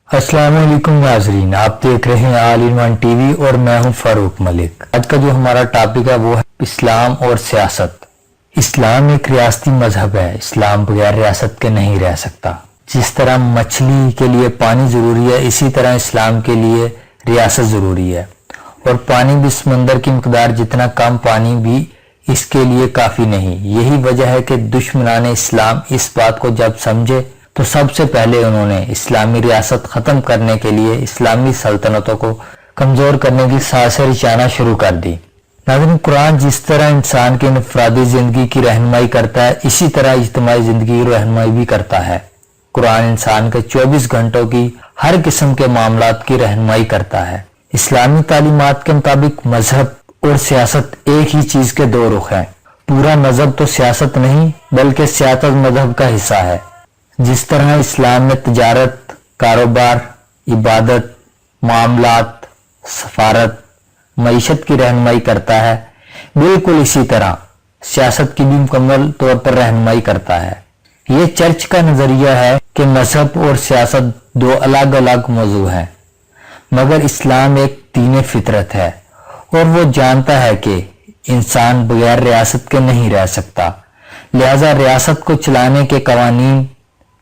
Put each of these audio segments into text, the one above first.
अस्सलाम वालेकुम नाजरीन, आप देख रहे हैं ऑल इन वन टीवी और मैं हूं फारूक मलिक। आज का जो हमारा टॉपिक है वो है इस्लाम और सियासत। इस्लाम एक रियासती मजहब है। इस्लाम बगैर रियासत के नहीं रह सकता। जिस तरह मछली के लिए पानी जरूरी है, इसी तरह इस्लाम के लिए रियासत जरूरी है। और पानी भी समंदर की मकदार जितना कम पानी भी इसके लिए काफी नहीं। यही वजह है कि दुश्मनान इस्लाम इस बात को जब समझे तो सबसे पहले उन्होंने इस्लामी रियासत खत्म करने के लिए इस्लामी सल्तनतों को कमजोर करने की साजिशें रचाना शुरू कर दी। नाज़रीन, कुरान जिस तरह इंसान की इनफरादी जिंदगी की रहनुमाई करता है, इसी तरह इज्तिमाई जिंदगी की रहनुमाई भी करता है। कुरान इंसान के 24 घंटों की हर किस्म के मामलात की रहनुमाई करता है। इस्लामी तालीमात के मुताबिक मजहब और सियासत एक ही चीज के दो रुख हैं। पूरा मजहब तो सियासत नहीं बल्कि सियासत मजहब का हिस्सा है। जिस तरह इस्लाम में तिजारत, कारोबार, इबादत, मामलात, सफारत, मईशत की रहनुमाई करता है, बिल्कुल इसी तरह सियासत की भी मुकम्मल तौर पर रहनुमाई करता है। ये चर्च का नजरिया है कि मजहब और सियासत दो अलग अलग मौजू हैं, मगर इस्लाम एक दीन फितरत है और वो जानता है कि इंसान बगैर रियासत के नहीं रह सकता। लिहाजा रियासत को चलाने के कवानीन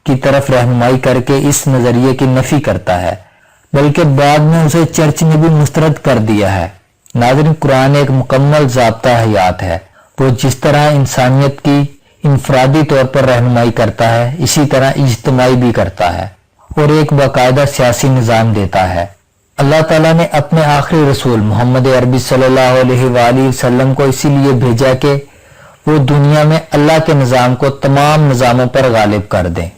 की तरफ रहनुमाई करके इस नजरिए की नफी करता है, बल्कि बाद में उसे चर्च ने भी मुस्तरद कर दिया है। नाज़रीन, कुरान एक मुकम्मल ज़ाब्ता हयात है। वो जिस तरह इंसानियत की इनफरादी तौर पर रहनुमाई करता है, इसी तरह इज्तिमाई भी करता है और एक बाकायदा सियासी निज़ाम देता है। अल्लाह ताला ने अपने आखिरी रसूल मोहम्मद अरबी सल्लल्लाहु अलैहि वसल्लम को इसीलिए भेजा कि वो दुनिया में अल्लाह के निज़ाम को तमाम निज़ामों पर गालिब कर दें।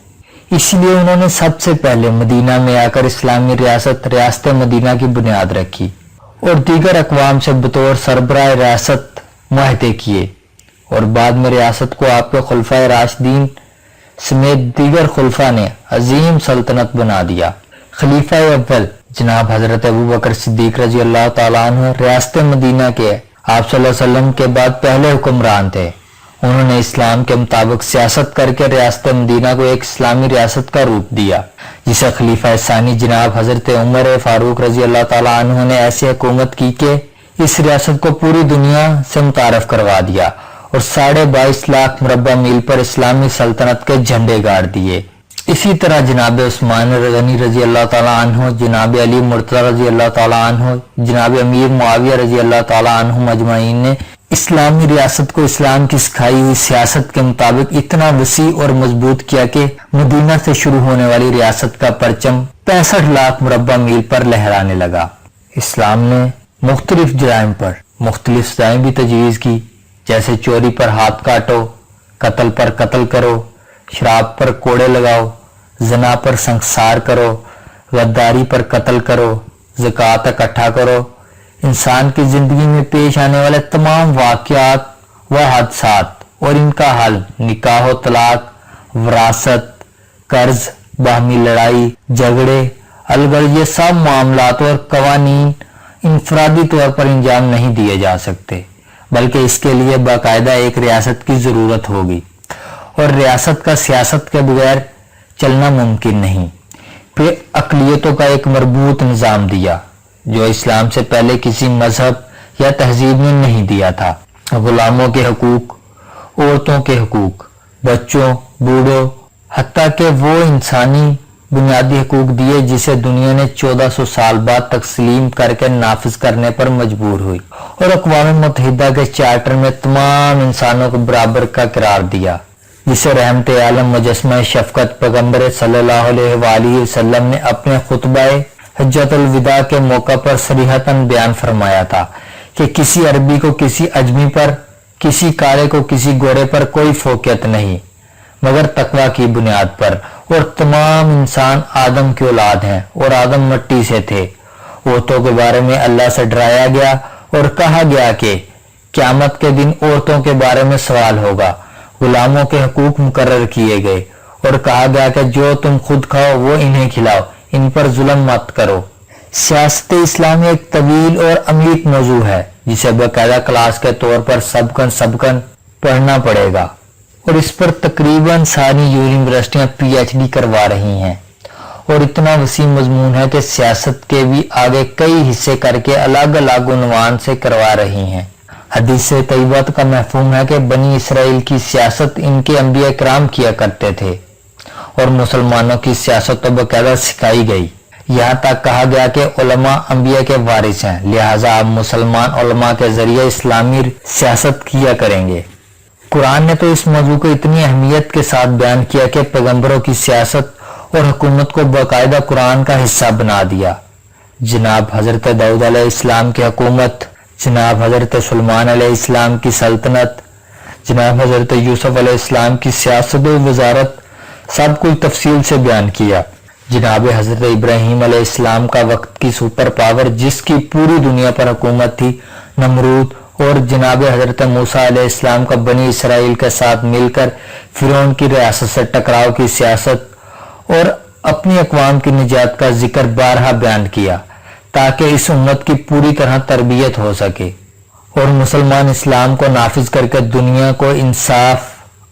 इसलिए उन्होंने सबसे पहले मदीना में आकर इस्लामी रियासत मदीना की बुनियाद रखी और दीगर अक़वाम से बतौर सरबराह रियासत मुआहदे किए और बाद में रियासत को आपके खुलफाए राशिदीन समेत दीगर खुलफा ने अजीम सल्तनत बना दिया। खलीफा अव्वल जनाब हजरत अबू बकर सिद्दीक रजी अल्लाह ताला अन्हु रियासत मदीना के आप सल्लल्लाहु अलैहि वसल्लम के बाद पहले हुक्मरान थे। उन्होंने इस्लाम के मुताबिक सियासत करके रियासत मदीना को एक इस्लामी रियासत का रूप दिया, जिसे खलीफा सानी जनाब हजरत उमर फारूक रजी अल्लाह ताला अन्हु ने ऐसी हुकूमत की कि इस रियासत को पूरी दुनिया से मुतारफ करवा दिया और 22.5 लाख मुरब्बा मील पर इस्लामी सल्तनत के झंडे गाड़ दिए। इसी तरह जनाब उस्मान गनी रजी अल्लाह ताला अन्हु, जनाब अली मुर्तज़ा रजी अल्लाह ताला अन्हु, जनाब अमीर मुआविया रजी अल्लाह ताला अन्हु मजमाइन ने इस्लामी रियासत को इस्लाम की सिखाई हुई सियासत के मुताबिक इतना वसी और मजबूत किया कि मदीना से शुरू होने वाली रियासत का परचम 65 लाख मुरब्बा मील पर लहराने लगा। इस्लाम ने मुख्तलिफ जराइम पर मुख्तलिफ सजाएं भी तजवीज़ की, जैसे चोरी पर हाथ काटो, कत्ल पर कत्ल करो, शराब पर कोड़े लगाओ, जना पर संसार करो, गद्दारी पर कत्ल करो, ज़कात इकट्ठा करो। इंसान की जिंदगी में पेश आने वाले तमाम वाक़यात व हादसात और इनका हल, निकाह तलाक, विरासत, कर्ज, बाहमी लड़ाई झगड़े, अलगड़, ये सब मामलात और कवानीन इनफरादी तौर पर इंजाम नहीं दिए जा सकते, बल्कि इसके लिए बाकायदा एक रियासत की जरूरत होगी और रियासत का सियासत के बगैर चलना मुमकिन नहीं। फिर अक़लियतों का एक मरबूत निज़ाम दिया जो इस्लाम से पहले किसी मजहब या तहजीब ने नहीं दिया था। गुलामों के हकूक, औरतों के हकूक, बच्चों, बूढ़ों, हत्ता के वो इंसानी बुनियादी हकूक दिए जिसे दुनिया ने 1400 साल बाद तस्लीम करके नाफिज करने पर मजबूर हुई और अक़वाम मुत्तहिदा के चार्टर में तमाम इंसानों को बराबर का करार दिया, जिसे रहमत आलम मुजस्समा शफकत पैगंबर सल्लल्लाहु अलैहि वसल्लम ने अपने खुतबाए हज्जतुल विदा के मौका पर सरीहतन बयान फरमाया था कि किसी अरबी को किसी अजमी पर, किसी काले को किसी गोरे पर कोई फोकियत नहीं मगर तकवा की बुनियाद पर, और तमाम इंसान आदम की औलाद हैं और आदम मिट्टी से थे। औरतों के बारे में अल्लाह से डराया गया और कहा गया कि क़यामत के दिन औरतों के बारे में सवाल होगा। गुलामों के हकूक मुकर्रर किए गए और कहा गया कि जो तुम खुद खाओ वो इन्हें खिलाओ, इन पर जुल्म मत करो। सियासत इस्लामी एक तवील और अमीक मौजू है जिसे बाकायदा क्लास के तौर पर सबकन पढ़ना पड़ेगा और इस पर तकरीबन सारी यूनिवर्सिटियां PhD करवा रही हैं اور اتنا وسیع مضمون ہے کہ سیاست کے بھی آگے کئی حصے کر کے الگ الگ عنوان سے کروا رہی ہیں۔ حدیث طیبہ کا مفہوم ہے کہ بنی اسرائیل کی سیاست ان کے انبیاء کرام کیا کرتے تھے اور مسلمانوں کی سیاست تو باقاعدہ سکھائی گئی۔ یہاں تک کہا گیا کہ علماء انبیاء کے وارث ہیں، لہٰذا آپ مسلمان علماء کے ذریعے اسلامی سیاست کیا کریں گے۔ قرآن نے تو اس موضوع کو اتنی اہمیت کے ساتھ بیان کیا کہ پیغمبروں کی سیاست اور حکومت کو باقاعدہ قرآن کا حصہ بنا دیا۔ جناب حضرت داؤد علیہ السلام کی حکومت، جناب حضرت سلیمان علیہ السلام کی سلطنت، جناب حضرت یوسف علیہ السلام کی سیاست و وزارت، سب کچھ تفصیل سے بیان کیا۔ جناب حضرت ابراہیم علیہ السلام کا وقت کی سپر پاور جس کی پوری دنیا پر حکومت تھی، نمرود، اور جناب حضرت موسیٰ علیہ السلام کا بنی اسرائیل کے ساتھ مل کر فرعون کی ریاست سے ٹکراؤ کی سیاست اور اپنی اقوام کی نجات کا ذکر بارہا بیان کیا تاکہ اس امت کی پوری طرح تربیت ہو سکے اور مسلمان اسلام کو نافذ کر کے دنیا کو انصاف،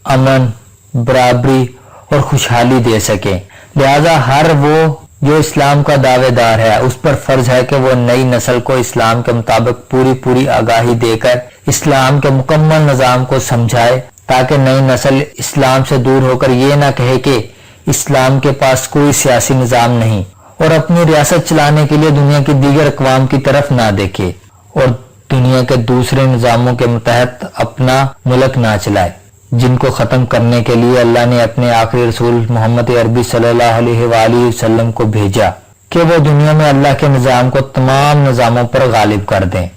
امن، برابری اور خوشحالی دے سکے۔ لہذا ہر وہ جو اسلام کا دعوے دار ہے اس پر فرض ہے کہ وہ نئی نسل کو اسلام کے مطابق پوری آگاہی دے کر اسلام کے مکمل نظام کو سمجھائے تاکہ نئی نسل اسلام سے دور ہو کر یہ نہ کہے کہ اسلام کے پاس کوئی سیاسی نظام نہیں اور اپنی ریاست چلانے کے لیے دنیا کی دیگر اقوام کی طرف نہ دیکھے اور دنیا کے دوسرے نظاموں کے متحد اپنا ملک نہ چلائے، جن کو ختم کرنے کے لیے اللہ نے اپنے آخری رسول محمد عربی صلی اللہ علیہ وآلہ وسلم کو بھیجا کہ وہ دنیا میں اللہ کے نظام کو تمام نظاموں پر غالب کر دیں۔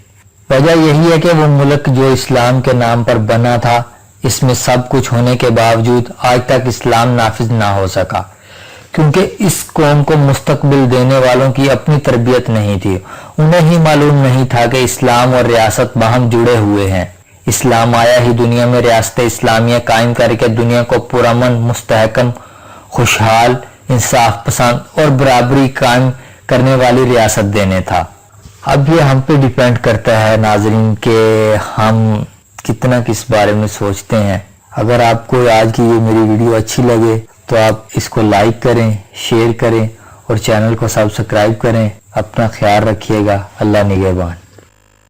وجہ یہی ہے کہ وہ ملک جو اسلام کے نام پر بنا تھا، اس میں سب کچھ ہونے کے باوجود آج تک اسلام نافذ نہ ہو سکا کیونکہ اس قوم کو مستقبل دینے والوں کی اپنی تربیت نہیں تھی۔ انہیں ہی معلوم نہیں تھا کہ اسلام اور ریاست باہم جڑے ہوئے ہیں۔ اسلام آیا ہی دنیا میں ریاست اسلامیہ قائم کر کے دنیا کو پرامن، مستحکم، خوشحال، انصاف پسند اور برابری قائم کرنے والی ریاست دینے تھا۔ اب یہ ہم پہ ڈیپینڈ کرتا ہے ناظرین کہ ہم کتنا کس بارے میں سوچتے ہیں۔ اگر آپ کو آج کی یہ میری ویڈیو اچھی لگے تو آپ اس کو لائک کریں، شیئر کریں اور چینل کو سبسکرائب کریں۔ اپنا خیال رکھیے گا۔ اللہ نگہبان۔